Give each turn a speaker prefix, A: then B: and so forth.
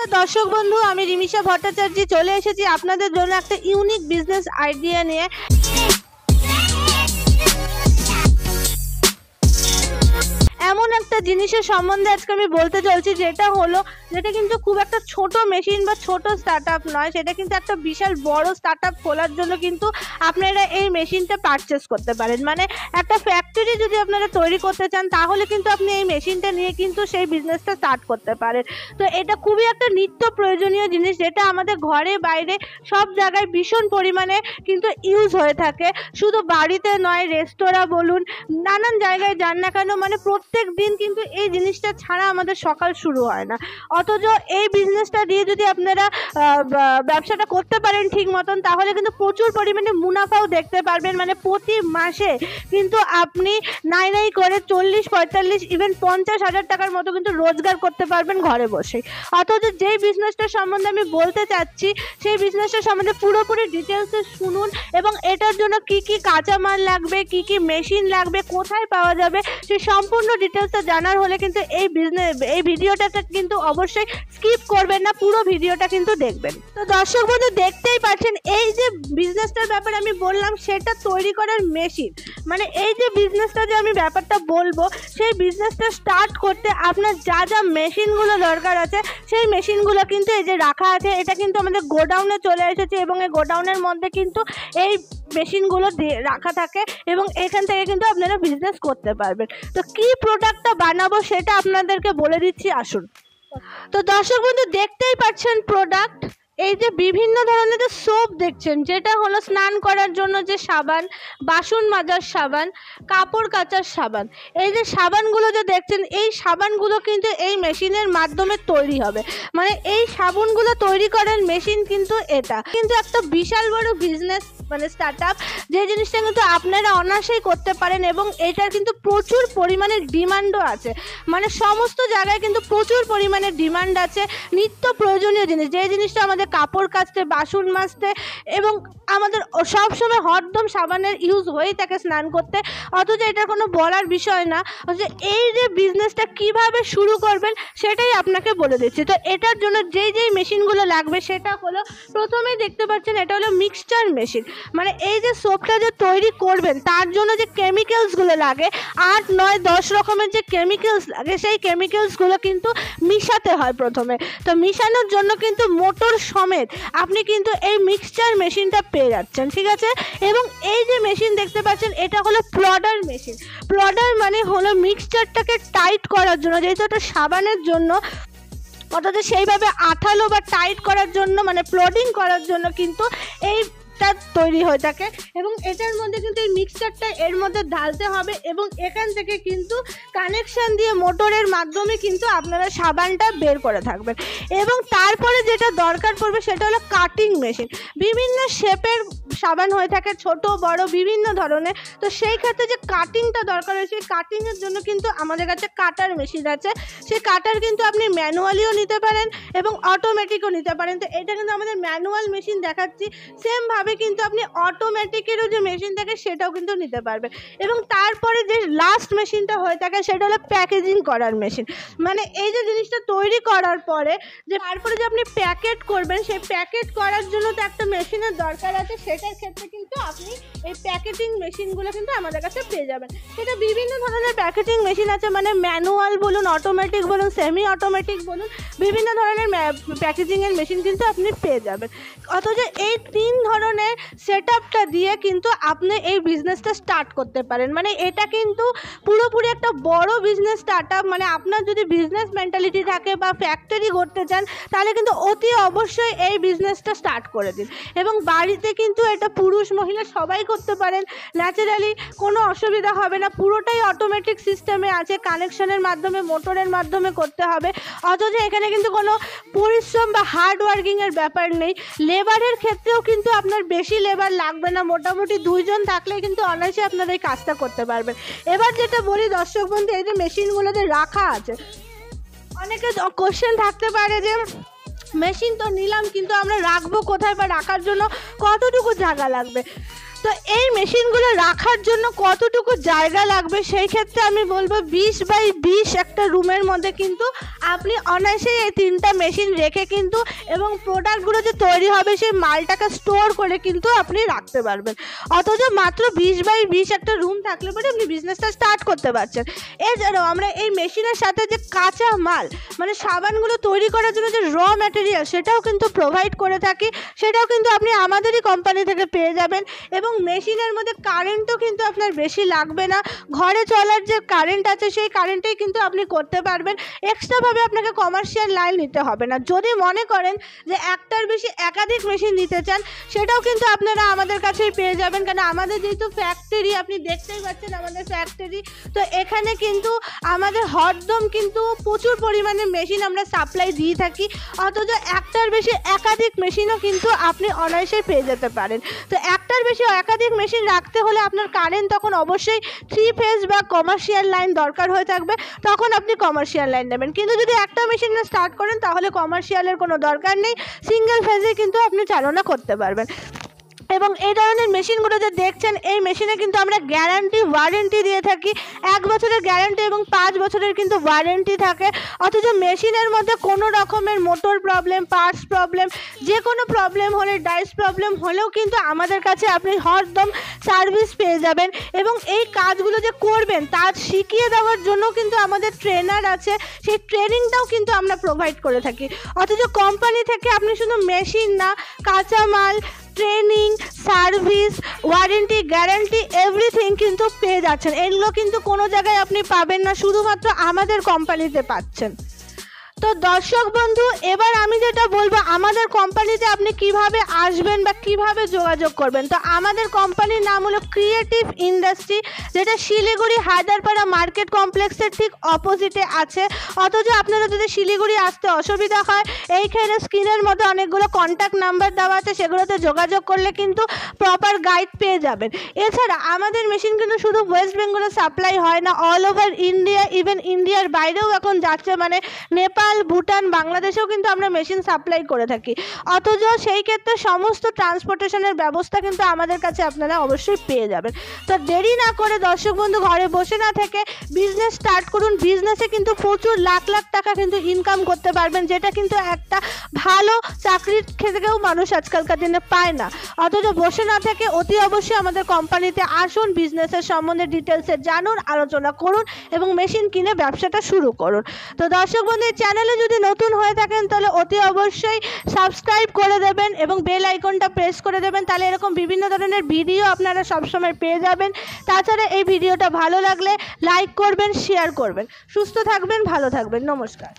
A: দর্শক বন্ধু, আমি রিমিশা ভট্টাচার্য চলে এসেছি আপনাদের জন্য একটা ইউনিক বিজনেস আইডিয়া নিয়ে। এমন একটা জিনিসের সম্বন্ধে আজকে আমি বলতে চলছি, যেটা কিন্তু খুব একটা ছোট মেশিন বা ছোট স্টার্টআপ নয়, সেটা কিন্তু একটা বিশাল বড় স্টার্টআপ খোলার জন্য কিন্তু আপনারা এই মেশিনটা পারচেস করতে পারেন। মানে একটা ফ্যাক্টরি যদি আপনারা তৈরি করতে চান, তাহলে কিন্তু আপনি এই মেশিনটা নিয়ে কিন্তু সেই বিজনেসটা স্টার্ট করতে পারেন। তো এটা খুবই একটা নিত্য প্রয়োজনীয় জিনিস, যেটা আমাদের ঘরে বাইরে সব জায়গায় ভীষণ পরিমাণে কিন্তু ইউজ হয়ে থাকে। শুধু বাড়িতে নয়, রেস্তোরাঁ বলুন, নানান জায়গায় যান না কেন, মানে প্রত্যেক দিন কিন্তু এই জিনিসটা ছাড়া আমাদের সকাল শুরু হয় না। অথচ এই বিজনেসটা দিয়ে যদি আপনারা ব্যবসাটা করতে পারেন ঠিক মতন, তাহলে কিন্তু প্রচুর পরিমাণে মুনাফাও দেখতে পারবেন। মানে প্রতি মাসে কিন্তু আপনি নাই করে 40-45 ইভেন 50,000 টাকার মতো কিন্তু রোজগার করতে পারবেন ঘরে বসে। অথচ যেই বিজনেসটার সম্বন্ধে আমি বলতে চাচ্ছি, সেই বিজনেসটার সম্বন্ধে পুরোপুরি ডিটেলসে শুনুন, এবং এটার জন্য কি কি কাঁচামাল লাগবে, কি কি মেশিন লাগবে, কোথায় পাওয়া যাবে, সেই সম্পূর্ণ ডিটেলসটা জানার হলে কিন্তু এই ভিডিওটা কিন্তু অবশ্যই স্কিপ করবেন না, পুরো ভিডিওটা কিন্তু দেখবেন। তো দর্শক বন্ধু, দেখতেই পাচ্ছেন এই যে বিজনেসটার ব্যাপারে আমি বললাম, সেটা তৈরি করার মেশিন। মানে এই যে বিজনেসটা যে আমি ব্যাপারটা বলবো, সেই বিজনেসটা স্টার্ট করতে আপনার যা যা মেশিনগুলো দরকার আছে, সেই মেশিনগুলো কিন্তু এই যে রাখা আছে। এটা কিন্তু আমাদের গোডাউনে চলে এসেছে, এবং এই গোডাউনের মধ্যে কিন্তু এই মেশিনগুলো রাখা থাকে, এবং এখান থেকে কিন্তু আপনারা বিজনেস করতে পারবেন। তো কি প্রোডাক্টটা বানাবো সেটা আপনাদেরকে বলে দিচ্ছি, আসুন। তো দর্শক বন্ধু, দেখতেই পাচ্ছেন প্রোডাক্ট, এই যে বিভিন্ন ধরনের যে সোপ দেখছেন, যেটা হলো স্নান করার জন্য যে সাবান, বাসন মাজার সাবান, কাপড় কাচার সাবান। এই যে সাবানগুলো যে দেখছেন, এই সাবানগুলো কিন্তু এই মেশিনের মাধ্যমে তৈরি হবে। মানে এই সাবানগুলো তৈরি করার মেশিন কিন্তু এটা কিন্তু একটা বিশাল বড় বিজনেস, মানে স্টার্টআপ, যে জিনিসটা কিন্তু আপনারা অনায়াসেই করতে পারেন, এবং এটার কিন্তু প্রচুর পরিমাণে ডিমান্ডও আছে। মানে সমস্ত জায়গায় কিন্তু প্রচুর পরিমাণে ডিমান্ড আছে। নিত্য প্রয়োজনীয় জিনিস, যে জিনিসটা আমাদের কাপড় কাচতে, বাসন মাজতে, এবং আমাদের সবসময় হরদম সাবানের ইউজ হয়েই থাকে স্নান করতে। অথচ এটার কোনো বলার বিষয় না। অথচ এই যে বিজনেসটা কিভাবে শুরু করবেন সেটাই আপনাকে বলে দিচ্ছি। তো এটার জন্য যেই মেশিনগুলো লাগবে, সেটা হলো, প্রথমেই দেখতে পাচ্ছেন এটা হলো মিক্সচার মেশিন। মানে এই যে সোপটা যে তৈরি করবেন, তার জন্য যে কেমিক্যালসগুলো লাগে, 8, 9, 10 রকমের যে কেমিক্যালস লাগে, সেই কেমিক্যালসগুলো কিন্তু মিশাতে হয় প্রথমে। তো মিশানোর জন্য কিন্তু মোটর সমেত আপনি কিন্তু এই মিক্সচার মেশিনটা পেয়ে যাচ্ছেন, ঠিক আছে। এবং এই যে মেশিন দেখতে পাচ্ছেন, এটা হলো প্লডার মেশিন। প্লডার মানে হলো মিক্সচারটাকে টাইট করার জন্য, যেহেতু এটা সাবানের জন্য, অর্থাৎ সেইভাবে আঠালো বা টাইট করার জন্য, মানে প্লডিং করার জন্য কিন্তু এই তৈরি হয়ে থাকে। এবং এটার মধ্যে কিন্তু এই মিক্সচারটা এর মধ্যে ঢালতে হবে, এবং এখান থেকে কিন্তু কানেকশন দিয়ে মোটরের মাধ্যমে কিন্তু আপনারা সাবানটা বের করে থাকবেন। এবং তারপরে যেটা দরকার পড়বে, সেটা হলো কাটিং মেশিন। বিভিন্ন শেপের সাবান হয়ে থাকে, ছোট বড় বিভিন্ন ধরনের। তো সেই ক্ষেত্রে যে কাটিংটা দরকার হয়, সেই কাটিংয়ের জন্য কিন্তু আমাদের কাছে কাটার মেশিন আছে। সেই কাটার কিন্তু আপনি ম্যানুয়ালিও নিতে পারেন এবং অটোমেটিকও নিতে পারেন। তো এটা কিন্তু আমাদের ম্যানুয়াল মেশিন দেখাচ্ছি, সেমভাবে কিন্তু আপনি অটোমেটিকেরও যে মেশিন থাকে সেটাও কিন্তু নিতে পারবেন। এবং তারপরে যে লাস্ট মেশিনটা হয়ে থাকে, সেটা হলো প্যাকেজিং করার মেশিন। মানে এই যে জিনিসটা তৈরি করার পরে যে তারপরে যে আপনি প্যাকেট করবেন, সেই প্যাকেট করার জন্য তো একটা মেশিনের দরকার আছে। সেটার ক্ষেত্রে কিন্তু আপনি এই প্যাকেটিং মেশিনগুলো কিন্তু আমাদের কাছে পেয়ে যাবেন। সেটা বিভিন্ন ধরনের প্যাকেটিং মেশিন আছে, মানে ম্যানুয়াল বলুন, অটোমেটিক বলুন, সেমি অটোমেটিক বলুন, বিভিন্ন ধরনের প্যাকেজিংয়ের মেশিন কিন্তু আপনি পেয়ে যাবেন। অথচ এই 3 ধরনের সেটআপটা দিয়ে কিন্তু আপনি এই বিজনেসটা স্টার্ট করতে পারেন। মানে এটা কিন্তু পুরোপুরি একটা বড় বিজনেস স্টার্টআপ। মানে আপনার যদি বিজনেস মেন্টালিটি থাকে বা ফ্যাক্টরি করতে চান, তাহলে কিন্তু অতি অবশ্যই এই বিজনেসটা স্টার্ট করে দিন। এবং বাড়িতে কিন্তু এটা পুরুষ মহিলা সবাই করতে পারেন, ন্যাচারালি কোনো অসুবিধা হবে না। পুরোটাই অটোমেটিক সিস্টেমে আছে, কানেকশনের মাধ্যমে, মোটরের মাধ্যমে করতে হবে। অথচ এখানে কিন্তু কোনো পরিশ্রম বা হার্ড ওয়ার্কিংয়ের ব্যাপার নেই। লেবারের ক্ষেত্রেও কিন্তু আপনার বেশি লেবার লাগবে না, মোটামুটি 2 জন থাকলে কিন্তু অনায়াসে আপনারা এই কাজটা করতে পারবেন। এবার যেটা বলি দর্শক বন্ধু, এই যে মেশিনগুলোতে রাখা আছে, অনেকে কোশ্চেন থাকতে পারে যে মেশিন তো নিলাম, কিন্তু আমরা রাখবো কোথায়, বা রাখার জন্য কতটুকু জায়গা লাগবে। তো এই মেশিনগুলো রাখার জন্য কতটুকু জায়গা লাগবে, সেই ক্ষেত্রে আমি বলবো 20 বাই 20 একটা রুমের মধ্যে কিন্তু আপনি অনায়াসেই এই 3টা মেশিন রেখে কিন্তু এবং প্রোডাক্টগুলো যে তৈরি হবে সেই মালটাকে স্টোর করে কিন্তু আপনি রাখতে পারবেন। অথচ মাত্র 20x20 একটা রুম থাকলে পরে আপনি বিজনেসটা স্টার্ট করতে পারছেন। এছাড়াও আমরা এই মেশিনের সাথে যে কাঁচা মাল মানে সাবানগুলো তৈরি করার জন্য যে র ম্যাটেরিয়াল সেটাও কিন্তু প্রোভাইড করে থাকি, সেটাও কিন্তু আপনি আমাদেরই কোম্পানি থেকে পেয়ে যাবেন। এবং মেশিনের মধ্যে কারেন্টও কিন্তু আপনার বেশি লাগবে না, ঘরে চলার যে কারেন্ট আছে সেই কারেন্টেই কিন্তু আপনি করতে পারবেন। এক্সট্রাভাবে আপনাকে কমার্শিয়াল লাইন নিতে হবে না। যদি মনে করেন যে একটার বেশি একাধিক মেশিন নিতে চান সেটাও কিন্তু আপনারা আমাদের কাছেই পেয়ে যাবেন, কারণ আমাদের যেহেতু ফ্যাক্টরি, আপনি দেখতেই পাচ্ছেন আমাদের ফ্যাক্টরি, তো এখানে কিন্তু আমাদের হরদম কিন্তু প্রচুর পরিমাণে মেশিন আমরা সাপ্লাই দিয়ে থাকি। অথচ একটার বেশি একাধিক মেশিনও কিন্তু আপনি অনায়াসে পেয়ে যেতে পারেন। তো একটার বেশি একাধিক মেশিন রাখতে হলে আপনার কারেন্ট তখন অবশ্যই 3 ফেজ বা কমার্শিয়াল লাইন দরকার হয়ে থাকবে, তখন আপনি কমার্শিয়াল লাইন নেবেন। কিন্তু যদি একটা মেশিন স্টার্ট করেন তাহলে কমার্শিয়ালের কোনো দরকার নেই, সিঙ্গেল ফেজে কিন্তু আপনি চালনা করতে পারবেন। এবং এই ধরনের মেশিনগুলো যে দেখছেন এই মেশিনে কিন্তু আমরা গ্যারান্টি ওয়ারেন্টি দিয়ে থাকি, 1 বছরের গ্যারান্টি এবং 5 বছরের কিন্তু ওয়ারেন্টি থাকে। অথচ মেশিনের মধ্যে কোনো রকমের মোটর প্রবলেম, পার্টস প্রবলেম, যে কোনো প্রবলেম হলে, ডাইস প্রবলেম হলেও কিন্তু আমাদের কাছে আপনি হরদম সার্ভিস পেয়ে যাবেন। এবং এই কাজগুলো যে করবেন তা শিখিয়ে দেওয়ার জন্য কিন্তু আমাদের ট্রেনার আছে, সেই ট্রেনিংটাও কিন্তু আমরা প্রোভাইড করে থাকি। অথচ কোম্পানি থেকে আপনি শুধু মেশিন না, কাঁচামাল, training, service, warranty, guarantee everything কিন্তু পেয়ে যাচ্ছেন। এগুলো কিন্তু কোনো জায়গায় আপনি পাবেন না, শুধুমাত্র আমাদের কোম্পানিতে পাচ্ছেন। তো দর্শক বন্ধু, এবার আমি যেটা বলবো আমাদের কোম্পানিতে আপনি কিভাবে আসবেন বা কিভাবে যোগাযোগ করবেন। তো আমাদের কোম্পানির নাম হলো ক্রিয়েটিভ ইন্ডাস্ট্রি, যেটা শিলিগুড়ি হায়দারপাড়া মার্কেট কমপ্লেক্সের ঠিক অপোজিটে আছে। অথচ আপনারা যদি শিলিগুড়ি আসতে অসুবিধা হয়, এইখানে স্ক্রিনের মধ্যে অনেকগুলো কন্ট্যাক্ট নাম্বার দেওয়া আছে, সেগুলোতে যোগাযোগ করলে কিন্তু প্রপার গাইড পেয়ে যাবেন। এছাড়া আমাদের মেশিন কিন্তু শুধু ওয়েস্ট বেঙ্গলে সাপ্লাই হয় না, অল ওভার ইন্ডিয়া, ইভেন ইন্ডিয়ার বাইরেও এখন যাচ্ছে, মানে নেপাল, ভুটান, বাংলাদেশেও কিন্তু আমরা মেশিন সাপ্লাই করে থাকি। অথচ সেই ক্ষেত্রে সমস্ত ট্রান্সপোর্টেশনের ব্যবস্থা কিন্তু আমাদের কাছে আপনারা অবশ্যই পেয়ে যাবেন। তো দেরি না করে দর্শক বন্ধু ঘরে বসে না থেকে বিজনেস স্টার্ট করুন। বিজনেসে কিন্তু প্রচুর লাখ লাখ টাকা কিন্তু ইনকাম করতে পারবেন, যেটা কিন্তু একটা ভালো চাকরির ক্ষেত্রেও মানুষ আজকালকার দিনে পায় না। অথচ বসে না থেকে অতি অবশ্যই আমাদের কোম্পানিতে আসুন, বিজনেসের সম্বন্ধে ডিটেলসে জানুন, আলোচনা করুন এবং মেশিন কিনে ব্যবসাটা শুরু করুন। তো দর্শক বন্ধু, চ্যানেলে যদি নতুন হয়ে থাকেন তাহলে অতি অবশ্যই সাবস্ক্রাইব করে দেবেন এবং বেল আইকনটা প্রেস করে দেবেন, তাহলে এরকম বিভিন্ন ধরনের ভিডিও আপনারা সবসময় পেয়ে যাবেন। তাছাড়া এই ভিডিওটা ভালো লাগলে লাইক করবেন, শেয়ার করবেন। সুস্থ থাকবেন, ভালো থাকবেন, নমস্কার।